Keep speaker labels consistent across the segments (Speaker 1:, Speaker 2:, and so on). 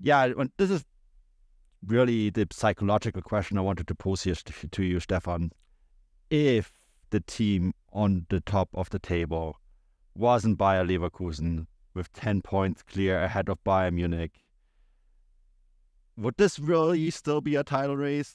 Speaker 1: Yeah, and this is really the psychological question I wanted to pose here to you, Stefan. If the team on the top of the table wasn't Bayer Leverkusen with 10 points clear ahead of Bayern Munich, would this really still be a title race?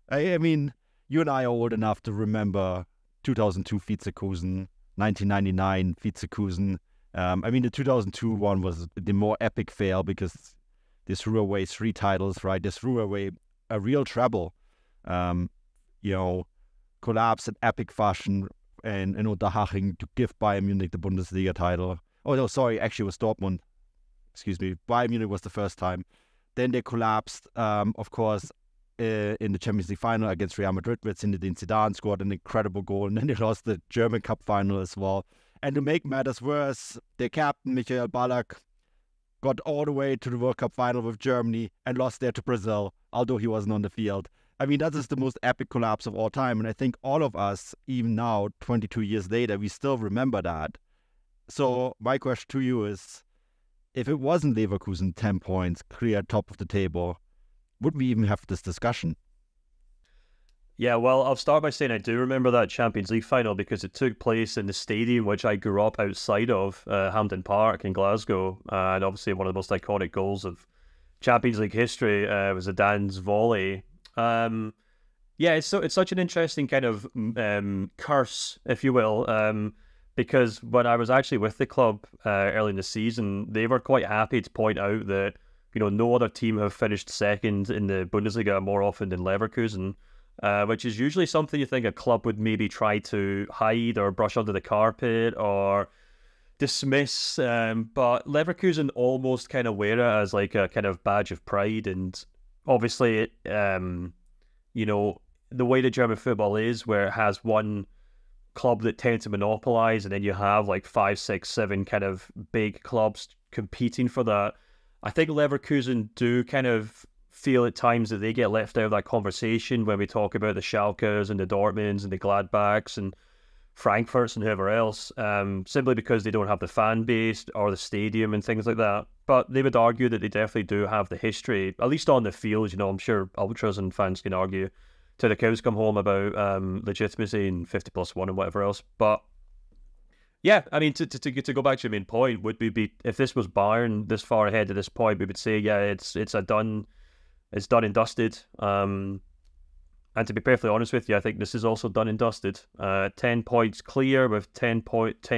Speaker 1: I mean, you and I are old enough to remember 2002 Vizekusen, 1999 Vizekusen. I mean, the 2002 one was the more epic fail because they threw away 3 titles, right? They threw away a real treble, collapse in epic fashion in Unterhaching to give Bayern Munich the Bundesliga title. Oh, no, sorry, actually it was Dortmund. Excuse me. Bayern Munich was the first time. Then they collapsed, of course, in the Champions League final against Real Madrid, where Zinedine Zidane scored an incredible goal, and then they lost the German Cup final as well. And to make matters worse, their captain, Michael Ballack, got all the way to the World Cup final with Germany and lost there to Brazil, although he wasn't on the field. I mean, that is the most epic collapse of all time, and I think all of us, even now, 22 years later, we still remember that. So my question to you is, if it wasn't Leverkusen 10 points, clear top of the table, would we even have this discussion?
Speaker 2: Yeah, well, I'll start by saying I do remember that Champions League final because it took place in the stadium which I grew up outside of, Hampden Park in Glasgow, and obviously one of the most iconic goals of Champions League history was Zidane's volley. Yeah, it's such an interesting kind of curse, if you will, because when I was actually with the club early in the season, they were quite happy to point out that no other team have finished second in the Bundesliga more often than Leverkusen, which is usually something you think a club would maybe try to hide or brush under the carpet or dismiss, but Leverkusen almost kind of wear it as like a kind of badge of pride. And obviously, the way the German football is, where it has one club that tends to monopolize, and then you have like 5, 6, 7 kind of big clubs competing for that. I think Leverkusen do kind of feel at times that they get left out of that conversation when we talk about the Schalkes and the Dortmunds and the Gladbachs and Frankfurts and whoever else, simply because they don't have the fan base or the stadium and things like that. But they would argue that they definitely do have the history, at least on the field. I'm sure ultras and fans can argue till the cows come home about legitimacy and 50+1 and whatever else. But yeah, I mean, to go back to your main point, would we be, if this was Bayern this far ahead at this point, we would say, yeah, it's done and dusted. And to be perfectly honest with you, I think this is also done and dusted. 10 points clear with 10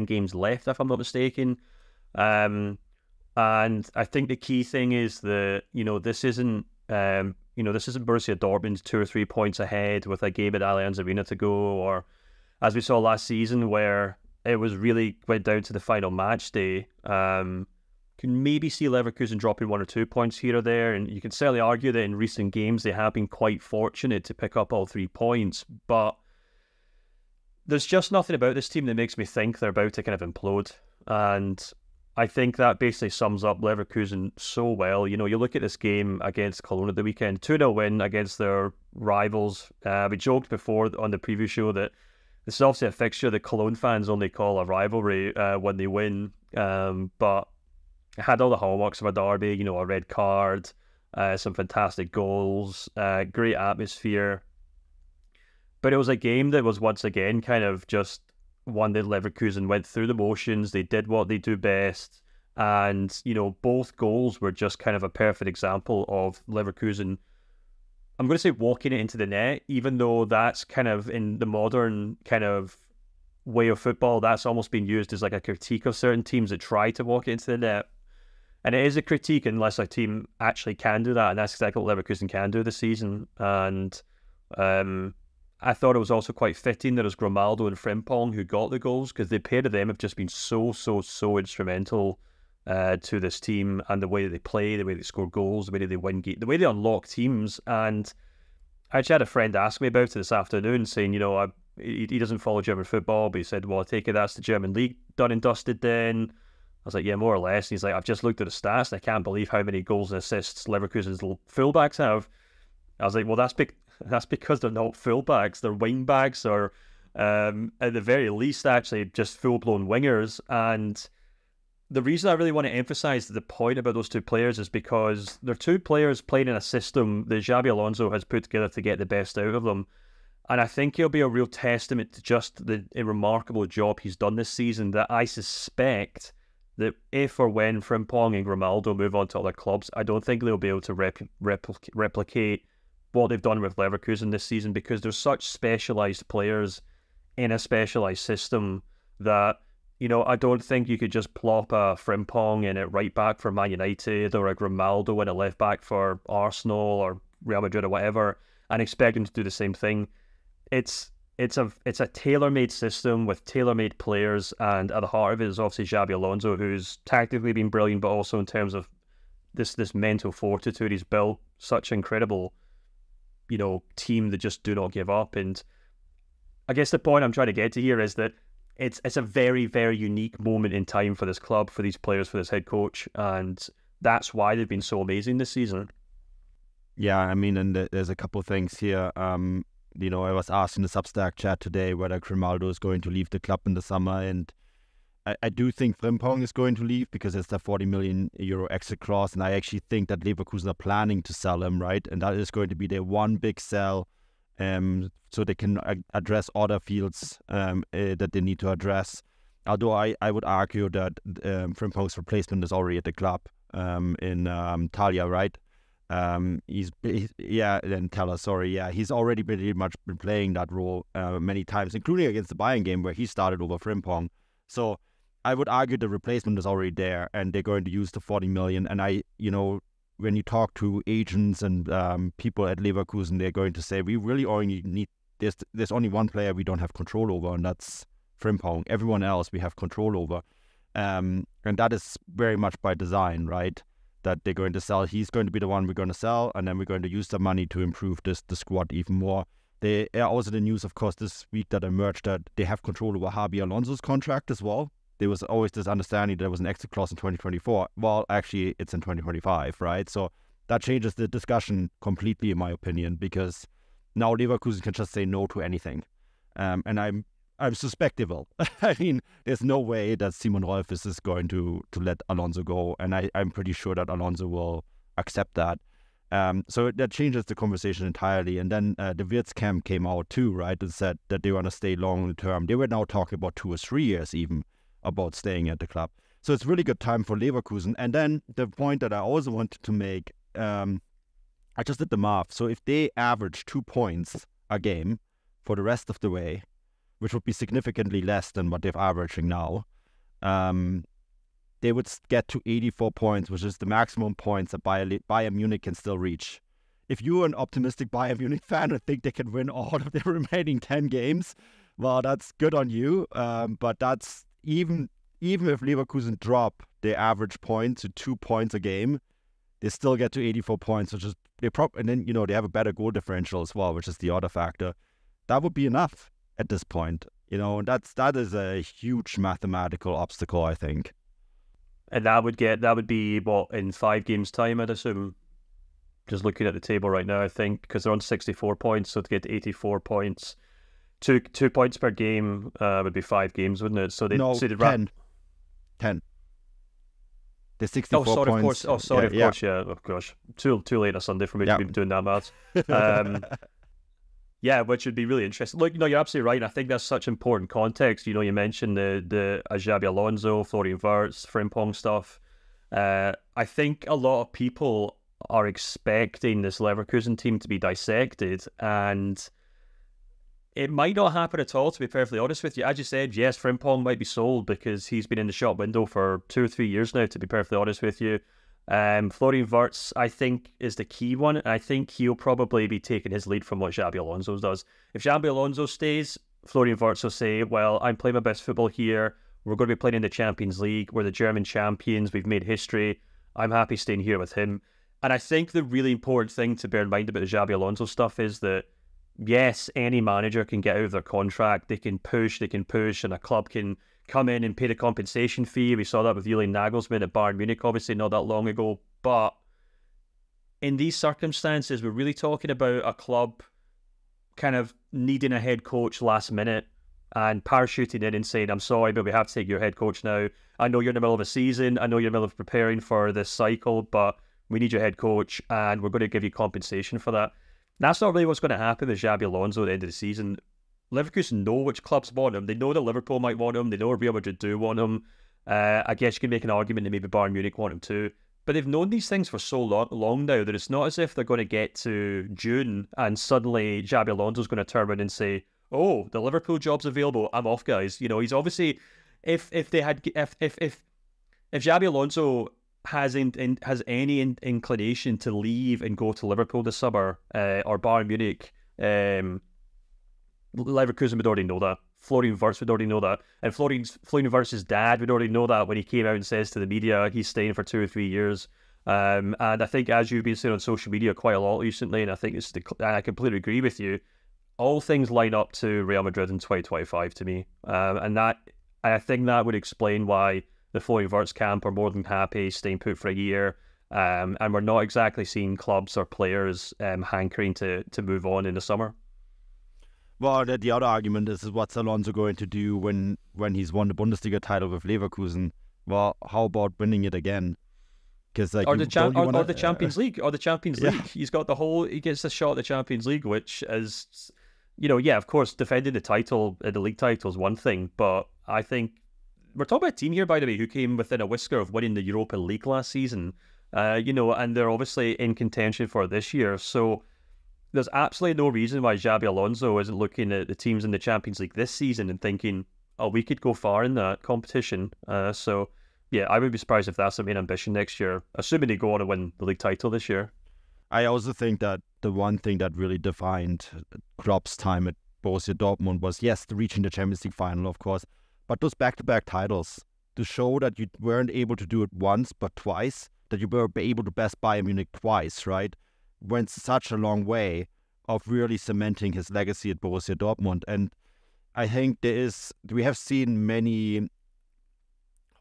Speaker 2: games left, if I'm not mistaken. And I think the key thing is that this isn't Borussia Dortmund 2 or 3 points ahead with a game at Allianz Arena to go, or as we saw last season where it was really went down to the final match day. Can maybe see Leverkusen dropping 1 or 2 points here or there, and you can certainly argue that in recent games they have been quite fortunate to pick up all 3 points, but there's just nothing about this team that makes me think they're about to kind of implode. And I think that basically sums up Leverkusen so well. You look at this game against Cologne at the weekend, 2-0 win against their rivals. We joked before on the preview show that this is obviously a fixture that Cologne fans only call a rivalry when they win, but it had all the hallmarks of a derby, a red card, some fantastic goals, great atmosphere. But it was a game that was once again kind of just one that Leverkusen went through the motions. They did what they do best. And, both goals were just kind of a perfect example of Leverkusen, I'm going to say, walking it into the net, even though that's kind of in the modern kind of way of football, that's almost been used as like a critique of certain teams that try to walk it into the net. And it is a critique unless a team actually can do that, and that's exactly what Leverkusen can do this season. And I thought it was also quite fitting that it was Grimaldo and Frimpong who got the goals, because the pair of them have just been so instrumental to this team, and the way that they play, the way they score goals, the way that they win games, the way they unlock teams. And I actually had a friend ask me about it this afternoon, saying, he doesn't follow German football, but he said, well, I take it that's the German league done and dusted then. I was like, yeah, more or less. And he's like, I've just looked at the stats and I can't believe how many goals and assists Leverkusen's fullbacks have. I was like, well, that's because they're not fullbacks, they're wingbacks, or at the very least, actually, just full-blown wingers. And the reason I really want to emphasize the point about those two players is because they're two players playing in a system that Xabi Alonso has put together to get the best out of them. And I think he'll be a real testament to just the remarkable job he's done this season, that I suspect that if or when Frimpong and Grimaldo move on to other clubs, I don't think they'll be able to replicate what they've done with Leverkusen this season, because there's such specialised players in a specialised system that, you know, I don't think you could just plop a Frimpong in at right back for Man United or a Grimaldo in a left back for Arsenal or Real Madrid or whatever and expect them to do the same thing. It's a tailor-made system with tailor-made players, and at the heart of it is obviously Xabi Alonso, who's tactically been brilliant, but also in terms of this mental fortitude, he's built such incredible, you know, team that just do not give up. And I guess the point I'm trying to get to here is that it's a very, very unique moment in time for this club, for these players, for this head coach, and that's why they've been so amazing this season.
Speaker 1: Yeah, I mean, and there's a couple of things here. You know, I was asked in the Substack chat today whether Grimaldo is going to leave the club in the summer, and I do think Frimpong is going to leave because it's the 40 million euro exit clause, and I actually think that Leverkusen are planning to sell him, right? And that is going to be their one big sell, so they can address other fields that they need to address. Although I would argue that Frimpong's replacement is already at the club in Talia, right? He's already pretty much been playing that role many times, including against the Bayern game where he started over Frimpong. So I would argue the replacement is already there, and they're going to use the 40 million. And when you talk to agents and people at Leverkusen, they're going to say we really only need there's only one player we don't have control over, and that's Frimpong. Everyone else we have control over, and that is very much by design, right? That they're going to sell. He's going to be the one we're going to sell, and then we're going to use the money to improve the squad even more. They are also the news, of course, this week that emerged that they have control over Xabi Alonso's contract as well. There was always this understanding that there was an exit clause in 2024. Well, actually, it's in 2025, right? So that changes the discussion completely, in my opinion, because now Leverkusen can just say no to anything. And I'm suspectable. I mean, there's no way that Simon Rolfes is going to let Alonso go, and I'm pretty sure that Alonso will accept that. So that changes the conversation entirely. And then the Wirtz camp came out too, right, and said that they want to stay long term. They were now talking about 2 or 3 years even about staying at the club. So it's really good time for Leverkusen. And then the point that I also wanted to make, I just did the math. So if they average 2 points a game for the rest of the way, which would be significantly less than what they're averaging now, they would get to 84 points, which is the maximum points that Bayern Munich can still reach. If you're an optimistic Bayern Munich fan and think they can win all of their remaining 10 games, well, that's good on you. But that's even if Leverkusen drop their average point to 2 points a game, they still get to 84 points, which is and then they have a better goal differential as well, which is the other factor. That would be enough at this point, and that is a huge mathematical obstacle, I think.
Speaker 2: And that would be what, in 5 games time, I'd assume. Just looking at the table right now, I think, because they're on 64 points, so to get to 84 points, two points per game would be 5 games, wouldn't it? So they'd
Speaker 1: 10. The 64 points.
Speaker 2: Of course. Oh gosh. Too late on a Sunday for me to be doing that maths. Yeah, which would be really interesting. Look, you're absolutely right. And I think that's such important context. You mentioned the Xabi Alonso, Florian Wirtz, Frimpong stuff. I think a lot of people are expecting this Leverkusen team to be dissected, and it might not happen at all, to be perfectly honest with you. As you said, yes, Frimpong might be sold because he's been in the shop window for 2 or 3 years now, to be perfectly honest with you. Florian Wirtz, I think, is the key one. I think he'll probably be taking his lead from what Xabi Alonso does. If Xabi Alonso stays, Florian Wirtz will say, well, I'm playing my best football here. We're going to be playing in the Champions League. We're the German champions. We've made history. I'm happy staying here with him. And I think the really important thing to bear in mind about the Xabi Alonso stuff is that, yes, any manager can get out of their contract. They can push, and a club can come in and pay the compensation fee. We saw that with Julian Nagelsmann at Bayern Munich, obviously not that long ago. But in these circumstances, we're really talking about a club kind of needing a head coach last minute. and parachuting in and saying, I'm sorry, but we have to take your head coach now. I know you're in the middle of a season. I know you're in the middle of preparing for this cycle, but we need your head coach, and we're going to give you compensation for that. That's not really what's going to happen with Xabi Alonso at the end of the season. Leverkusen know which clubs want him. They know that Liverpool might want him. They know Real Madrid do want him. I guess you can make an argument that maybe Bayern Munich want him too. But they've known these things for so long now that it's not as if they're going to get to June and suddenly Xabi Alonso's going to turn around and say, "Oh, the Liverpool job's available. I'm off, guys." You know, he's obviously if Xabi Alonso has any inclination to leave and go to Liverpool this summer or Bayern Munich, Leverkusen would already know that. Florian Wirtz would already know that. And Florian Wirtz's dad would already know that when he came out and says to the media he's staying for 2 or 3 years. And I think, as you've been saying on social media quite a lot recently, and I think I completely agree with you, all things line up to Real Madrid in 2025 to me. And I think that would explain why the Florian Wirtz camp are more than happy staying put for a year. And we're not exactly seeing clubs or players hankering to move on in the summer.
Speaker 1: Well, the other argument is what's Alonso going to do when he's won the Bundesliga title with Leverkusen? Well, how about winning it again? Because
Speaker 2: or the Champions League, League. He gets a shot at the Champions League, which is, of course, defending the title, the league title is one thing, but I think we're talking about a team here, by the way, who came within a whisker of winning the Europa League last season, and they're obviously in contention for this year. So there's absolutely no reason why Xabi Alonso isn't looking at the teams in the Champions League this season and thinking, oh, we could go far in that competition. So, yeah, I would be surprised if that's the main ambition next year, assuming they go on to win the league title this year.
Speaker 1: I also think that the one thing that really defined Klopp's time at Borussia Dortmund was, yes, reaching the Champions League final, of course, but those back-to-back titles to show that you weren't able to do it once, but twice, that you were able to best Bayern Munich twice, right? Went such a long way of really cementing his legacy at Borussia Dortmund. And I think we have seen many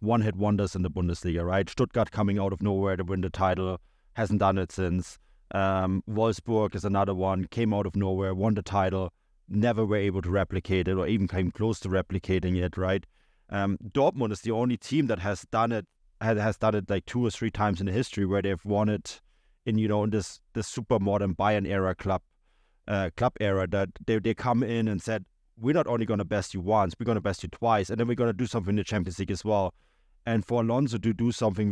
Speaker 1: one-hit wonders in the Bundesliga, right? Stuttgart coming out of nowhere to win the title, hasn't done it since. Wolfsburg is another one, came out of nowhere, won the title, never were able to replicate it or even came close to replicating it, right? Dortmund is the only team that has done it like 2 or 3 times in the history where they've won it in this super modern Bayern era club era, that they come in and said, we're not only going to best you once, we're going to best you twice, and then we're going to do something in the Champions League as well. And for Alonso to do something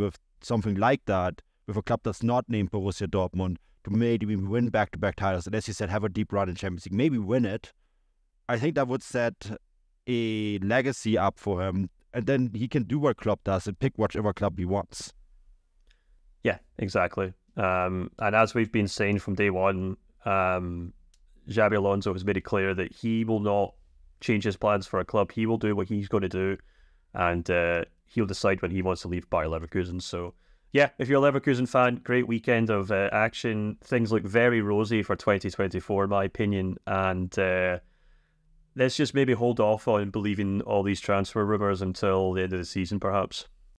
Speaker 1: like that with a club that's not named Borussia Dortmund, to maybe win back-to-back titles, and as you said, have a deep run in Champions League, maybe win it, I think that would set a legacy up for him, and then he can do what Klopp does and pick whichever club he wants.
Speaker 2: Yeah, exactly. And as we've been saying from day one, Xabi Alonso has made it clear that he will not change his plans for a club. He will do what he's going to do, and he'll decide when he wants to leave Bayer Leverkusen. So, yeah, if you're a Leverkusen fan, great weekend of action. Things look very rosy for 2024, in my opinion, and let's just maybe hold off on believing all these transfer rumours until the end of the season, perhaps.